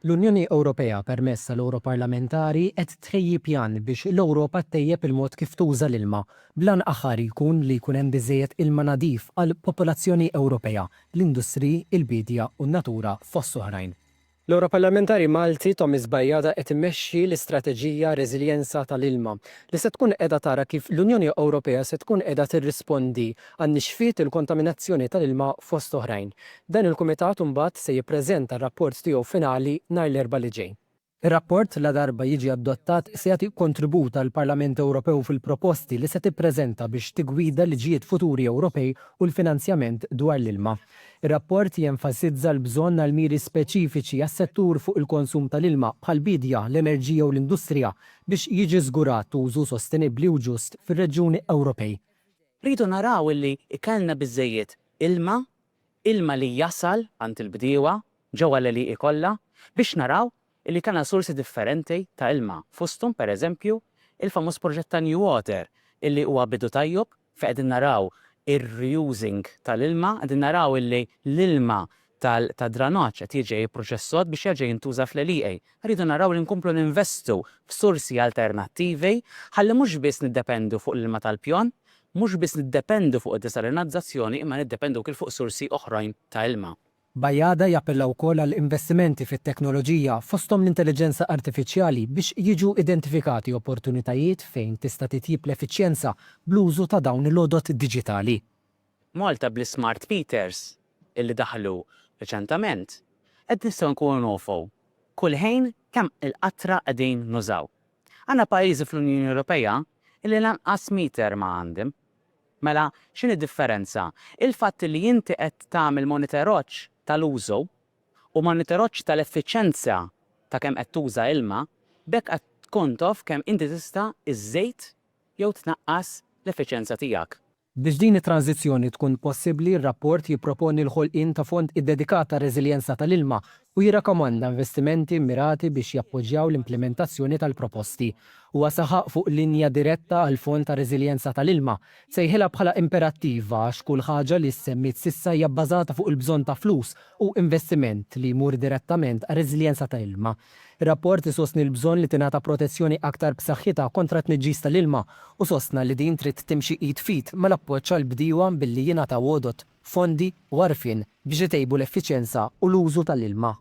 L-Unjoni Ewropea permess tal-Europarlamentari qed tħejji pjan biex l-Ewropa tejjeb il-mod kif tuża l-ilma. Blan aħħar jkun li jkun hemm biżejjed ilma nadif għal popolazzjoni Ewropea, l-industri, il-bidja u n-natura fost oħrajn. L-Europarlamentari Malti Tomis Bajjada qed immexxi l-istrateġija Reżiljenza tal-ilma li se tkun qiegħda tara kif l-Unjoni Ewropea se tkun qiegħda tirrispondi għan-nixfiet il-kontaminazzjoni tal-ilma fost oħrajn. Dan il-kumitat imbagħad se jippreżenta r-rapport tiegħu finali nhar l-erba' li ġej. Ir-rapport la darba jiġi adottat se jagħti kontribut għall Parlament Ewropew fil-proposti li se tippreżenta biex tigwida liġijiet futuri Ewropej u l-finanzjament dwar l-ilma. Ir-rapport jenfasizza l-bżonn għal miri speċifiċi għas-settur fuq il-konsum tal-ilma bħal-bidja, l-enerġija u l-industrija biex jiġi żgurat użu sostenibbli u ġust fir-reġjuni Ewropej. Rridu naraw illi ikollna biżżejjed ilma li jasal għand il-bdiewa ġewwa li ikollha biex naraw illi kellna sorsi differenti ta' ilma. Fosthom pereżempju il-famuż proġett ta' New Water illi huwa bidu tajjeb fejn qegħdin naraw ir-reusing tal-ilma, qegħdin naraw illi l-ilma tad-dranaġġ qed jiġi jipproċessat biex jerġa' jintuża fl-LEA. Rridu naraw li nkomplu ninvestu f'sorsi alternattivi ħalli mhux biss niddependu fuq l-ilma tal-pjon, mhux biss niddependu fuq id-desalinizzazzjoni imma niddependu wkoll fuq sorsi oħrajn ta' ilma. Bajjada jappella wkoll għal investimenti fit-teknoloġija fosthom l-intelligenza artifiċjali biex jiġu identifikati opportunitajiet fejn tista' titjib l-effiċjenza bl-użu ta' dawn il-għodot diġitali. Malta bl-smart meters illi daħlu reċentament qed nistgħu nkunu nafu kull ħin kemm il-qatra qegħdin nużaw. Għandna pajjiżi fl-Unjoni Ewropea illi lanqas meter ma għandhom. Mela x'inhi d-differenza? Il-fatt li inti qed tagħmel monitoraġġ tal-użu u monitoraġġ tal-effiċenza ta' kemm qed tuża ilma, bekk qed tkun taf kemm inti tista' iżżejt jew tnaqqas l-effiċenza tiegħek. Biex din it-tranzizzjoni tkun possibbli, r-rapport jipproponi l-ħolqien ta' fond iddedikata reżiljenza tal-ilma u jirrakkomanda investimenti mirati biex jappoġġjaw l-implementazzjoni tal-proposti. Huwa saħaq fuq linja diretta għal fond ta' reżiljenza tal-ilma sejħilha bħala imperattiva għax kull ħaġa li semmit sissa hija bbażata fuq il-bżonn ta' flus u investiment li jmur direttament għal reżiljenza tal-ilma. Ir-rapport isostni l-bżonn li tingħata protezzjoni aktar b'saħħitha kontra t-tniġġis tal-ilma u sostna li din trid timxi id fit mal-appoġġ għall-bdiewa billi jingħataw għodot, fondi u għarfien biex itejbu l-effiċjenza u l-użu tal-ilma.